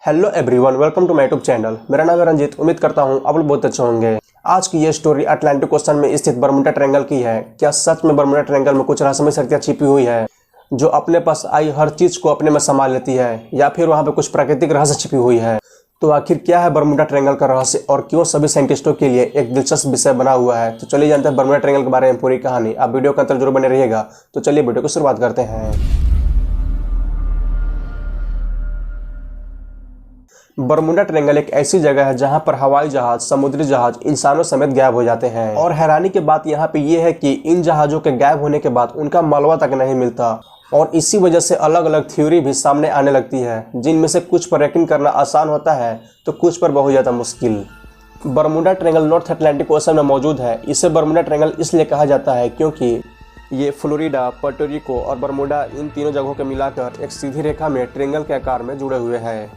Hello everyone, welcome to my YouTube channel. मेरा नाम है रंजीत। उम्मीद करता हूँ आप लोग बहुत अच्छे होंगे। आज की ये स्टोरी अटलांटिक ओशन में स्थित बरमुडा ट्रायंगल की है। क्या सच में बरमुडा ट्रायंगल में कुछ रहस्यमय शक्तियाँ छिपी हुई है जो अपने पास आई हर चीज को अपने में संभाल लेती है, या फिर वहाँ पे कुछ प्राकृतिक रहस्य छिपी हुई है? तो आखिर क्या है बरमुडा ट्रायंगल का रहस्य और क्यों सभी साइंटिस्टों के लिए एक दिलचस्प विषय बना हुआ है? तो चलिए जानते हैं बरमुडा ट्रायंगल के बारे में पूरी कहानी। आप वीडियो के अंतर जरूर बने रहिएगा। तो चलिए वीडियो की शुरुआत करते हैं। बरमुडा ट्रायंगल एक ऐसी जगह है जहां पर हवाई जहाज, समुद्री जहाज इंसानों समेत गायब हो जाते हैं। और हैरानी की बात यहां पे ये है कि इन जहाजों के गायब होने के बाद उनका मलबा तक नहीं मिलता, और इसी वजह से अलग अलग थ्योरी भी सामने आने लगती है, जिनमें से कुछ पर यकीन करना आसान होता है तो कुछ पर बहुत ज़्यादा मुश्किल। Bermuda triangle north Atlantic ocean में मौजूद है। इसे बरमुडा ट्रायंगल इसलिए कहा जाता है क्योंकि ये फ्लोरिडा, पुर्टो रिको और बरमुडा इन तीनों जगहों को मिलाकर एक सीधी रेखा में ट्रायंगल के आकार में जुड़े हुए हैं।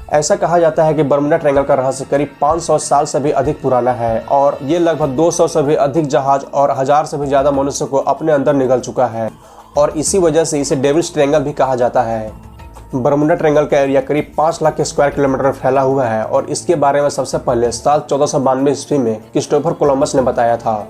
ऐसा कहा जाता है कि बरमुडा ट्रायंगल का रहस्य करीब 500 साल से भी अधिक पुराना है, और ये लगभग 200 से भी अधिक जहाज और 1000 से भी ज़्यादा मनुष्यों को अपने अंदर निगल चुका है, और इसी वजह से इसे डेविल्स ट्रायंगल भी कहा जाता है। बरमुडा ट्रायंगल का एरिया करीब 5 लाख स्क्वायर किलोमीटर फैला हुआ है, और इसके बारे में सबसे पहले साल 1492 ईस्वी में क्रिस्टोफर कोलंबस ने बताया था।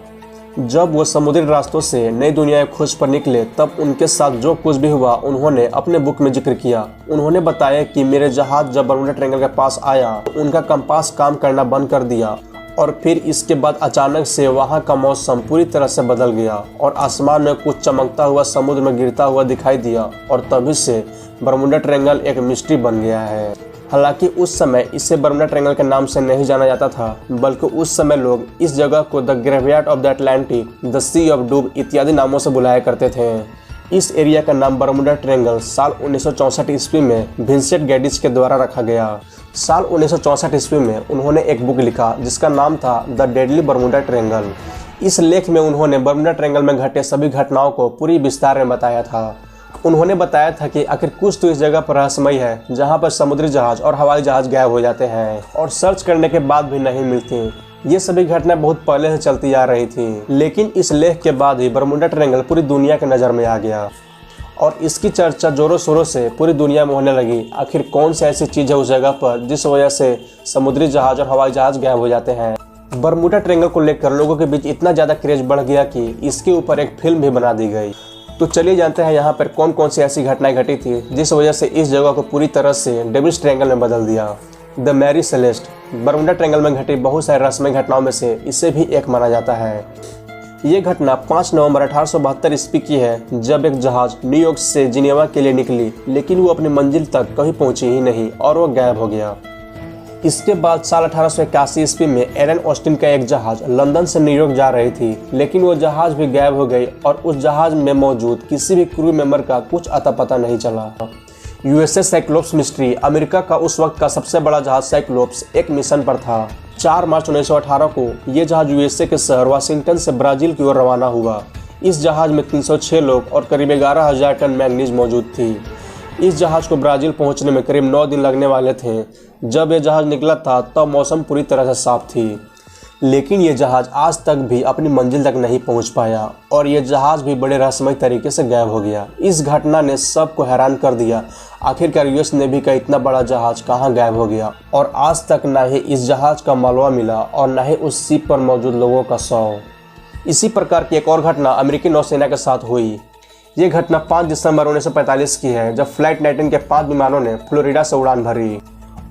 जब वो समुद्री रास्तों से नई दुनिया की खोज पर निकले, तब उनके साथ जो कुछ भी हुआ उन्होंने अपने बुक में जिक्र किया। उन्होंने बताया कि मेरे जहाज जब बरमुडा ट्रायंगल के पास आया तो उनका कंपास काम करना बंद कर दिया, और फिर इसके बाद अचानक से वहाँ का मौसम पूरी तरह से बदल गया और आसमान में कुछ चमकता हुआ समुद्र में गिरता हुआ दिखाई दिया, और तभी से बरमुडा ट्रायंगल एक मिस्ट्री बन गया है। हालांकि उस समय इसे बरमुडा ट्रायंगल के नाम से नहीं जाना जाता था, बल्कि उस समय लोग इस जगह को the graveyard of the Atlantic, the sea of डूब इत्यादि नामों से बुलाया करते थे। इस एरिया का नाम बरमुडा ट्रायंगल साल 1964 ईस्वी में विंसेंट गैडिस के द्वारा रखा गया। साल 1964 ईस्वी में उन्होंने एक बुक लिखा जिसका नाम था द डेडली बरमुडा ट्रायंगल। इस लेख में उन्होंने बरमुडा ट्रायंगल में घटे सभी घटनाओं को पूरी विस्तार में बताया था। उन्होंने बताया था कि आखिर कुछ तो इस जगह पर रहस्यमय है जहां पर समुद्री जहाज और हवाई जहाज गायब हो जाते हैं और सर्च करने के बाद भी नहीं मिलती। ये सभी घटनाएं बहुत पहले से चलती आ रही थी, लेकिन इस लेख के बाद ही बरमुडा ट्रायंगल पूरी दुनिया के नज़र में आ गया और इसकी चर्चा जोरों शोरों से पूरी दुनिया में होने लगी। आखिर कौन सी ऐसी चीज़ है उस जगह पर जिस वजह से समुद्री जहाज और हवाई जहाज गायब हो जाते हैं। बरमुडा ट्रायंगल को लेकर लोगों के बीच इतना ज़्यादा क्रेज बढ़ गया कि इसके ऊपर एक फिल्म भी बना दी गई। तो चलिए जानते हैं यहाँ पर कौन कौन सी ऐसी घटनाएं घटी थी जिस वजह से इस जगह को पूरी तरह से डेविल्स ट्रायंगल में बदल दिया। The Mary Celeste Bermuda triangle में घटी बहुत सारी रहस्यमय घटनाओं में से इसे भी एक माना जाता है। ये घटना 5 नवंबर 1872 ईस्वी की है, जब एक जहाज न्यूयॉर्क से जिनेवा के लिए निकली, लेकिन वो अपनी मंजिल तक कभी पहुंची ही नहीं और वो गायब हो गया। इसके बाद साल 1881 ईस्वी में एलन ऑस्टिन का एक जहाज लंदन से न्यूयॉर्क जा रही थी, लेकिन वो जहाज भी गायब हो गई और उस जहाज में मौजूद किसी भी क्रू मेंबर का कुछ अता पता नहीं चला। यूएसएस साइक्लोप्स मिस्ट्री अमेरिका का उस वक्त का सबसे बड़ा जहाज साइक्लोप्स एक मिशन पर था। 4 मार्च 1918 को ये जहाज यूएसए के शहर वाशिंगटन से ब्राजील की ओर रवाना हुआ। इस जहाज में 306 लोग और करीब 11,000 टन मैंगनीज मौजूद थी। इस जहाज को ब्राज़ील पहुंचने में करीब 9 दिन लगने वाले थे। जब यह जहाज निकला था तब मौसम पूरी तरह से साफ थी, लेकिन ये जहाज आज तक भी अपनी मंजिल तक नहीं पहुंच पाया और ये जहाज भी बड़े रहस्यमय तरीके से गायब हो गया। इस घटना ने सबको हैरान कर दिया। आखिरकार यूएस नेवी का इतना बड़ा जहाज कहाँ गायब हो गया, और आज तक ना ही इस जहाज का मलबा मिला और न ही उस शिप पर मौजूद लोगों का शव। इसी प्रकार की एक और घटना अमेरिकी नौसेना के साथ हुई। ये घटना 5 दिसंबर 1945 की है, जब फ्लाइट 19 के 5 विमानों ने फ्लोरिडा से उड़ान भरी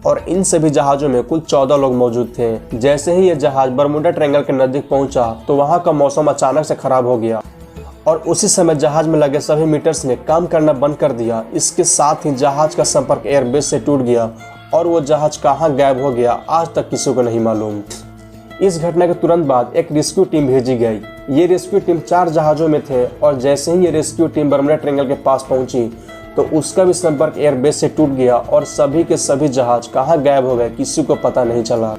और इन सभी जहाज़ों में कुल 14 लोग मौजूद थे। जैसे ही ये जहाज़ बरमुडा ट्रायंगल के नज़दीक पहुंचा तो वहां का मौसम अचानक से खराब हो गया और उसी समय जहाज़ में लगे सभी मीटर्स ने काम करना बंद कर दिया। इसके साथ ही जहाज़ का संपर्क एयरबेस से टूट गया और वो जहाज़ कहाँ गायब हो गया आज तक किसी को नहीं मालूम। इस घटना के तुरंत बाद एक रेस्क्यू टीम भेजी गई। ये रेस्क्यू टीम 4 जहाज़ों में थे, और जैसे ही ये रेस्क्यू टीम बरमुडा ट्रायंगल के पास पहुंची तो उसका भी संपर्क एयरबेस से टूट गया और सभी के सभी जहाज कहाँ गायब हो गए किसी को पता नहीं चला।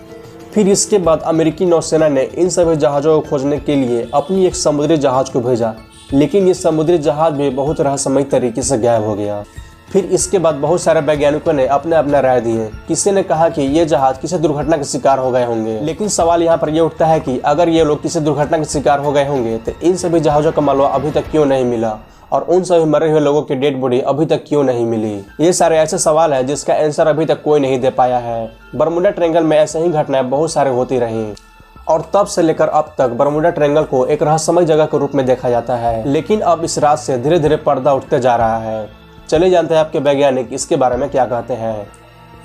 फिर इसके बाद अमेरिकी नौसेना ने इन सभी जहाज़ों को खोजने के लिए अपनी एक समुद्री जहाज़ को भेजा, लेकिन ये समुद्री जहाज़ भी बहुत रहस्यमय तरीके से गायब हो गया। फिर इसके बाद बहुत सारे वैज्ञानिकों ने अपने अपने राय दिए। किसी ने कहा कि ये जहाज किसी दुर्घटना के शिकार हो गए होंगे, लेकिन सवाल यहाँ पर यह उठता है कि अगर ये लोग किसी दुर्घटना के शिकार हो गए होंगे तो इन सभी जहाज़ों का मलबा अभी तक क्यों नहीं मिला और उन सभी मरे हुए लोगों की डेड बॉडी अभी तक क्यों नहीं मिली। ये सारे ऐसे सवाल हैं जिसका आंसर अभी तक कोई नहीं दे पाया है। बरमूडा ट्रायंगल में ऐसे ही घटनाएं बहुत सारे होती रही और तब से लेकर अब तक बरमूडा ट्रायंगल को एक रहस्यमय जगह के रूप में देखा जाता है। लेकिन अब इस रात से धीरे धीरे पर्दा उठते जा रहा है। चलिए जानते हैं आपके वैज्ञानिक इसके बारे में क्या कहते हैं।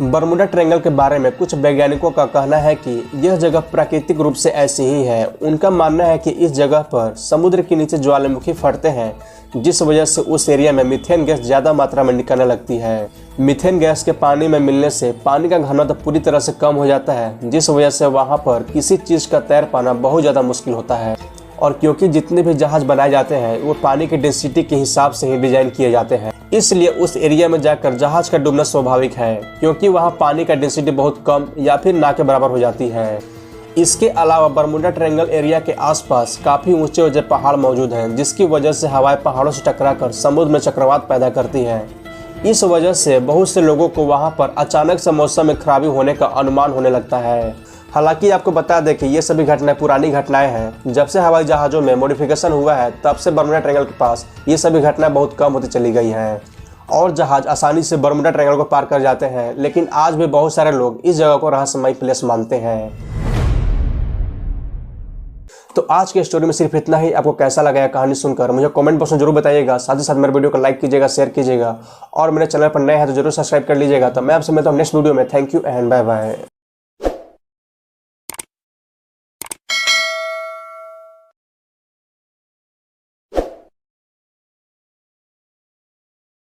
बरमूडा ट्रायंगल के बारे में कुछ वैज्ञानिकों का कहना है कि यह जगह प्राकृतिक रूप से ऐसी ही है। उनका मानना है कि इस जगह पर समुद्र के नीचे ज्वालामुखी फटते हैं, जिस वजह से उस एरिया में मीथेन गैस ज़्यादा मात्रा में निकलने लगती है। मीथेन गैस के पानी में मिलने से पानी का घनत्व पूरी तरह से कम हो जाता है, जिस वजह से वहाँ पर किसी चीज़ का तैर पाना बहुत ज़्यादा मुश्किल होता है। और क्योंकि जितने भी जहाज बनाए जाते हैं वो पानी की डेंसिटी के हिसाब से ही डिजाइन किए जाते हैं, इसलिए उस एरिया में जाकर जहाज का डूबना स्वाभाविक है, क्योंकि वहाँ पानी का डेंसिटी बहुत कम या फिर ना के बराबर हो जाती है। इसके अलावा बरमूडा ट्रायंगल एरिया के आसपास काफ़ी ऊंचे ऊंचे पहाड़ मौजूद हैं, जिसकी वजह से हवाएं पहाड़ों से टकराकर समुद्र में चक्रवात पैदा करती है। इस वजह से बहुत से लोगों को वहां पर अचानक से मौसम में खराबी होने का अनुमान होने लगता है। हालांकि आपको बता दें कि ये सभी घटनाएं पुरानी घटनाएं हैं। जब से हवाई जहाज़ों में मॉडिफिकेशन हुआ है तब से बरमूडा ट्रायंगल के पास ये सभी घटनाएं बहुत कम होती चली गई हैं और जहाज आसानी से बरमूडा ट्रायंगल को पार कर जाते हैं। लेकिन आज भी बहुत सारे लोग इस जगह को रहस्यमय प्लेस मानते हैं। तो आज के स्टोरी में सिर्फ इतना ही। आपको कैसा लगा यह कहानी सुनकर मुझे कमेंट बॉक्स में जरूर बताइएगा। साथ ही साथ मेरे वीडियो को लाइक कीजिएगा, शेयर कीजिएगा और मेरे चैनल पर नए हैं तो जरूर सब्सक्राइब कर लीजिएगा। तो मैं आपसे मिलता हूं नेक्स्ट वीडियो में। Thank you and bye bye.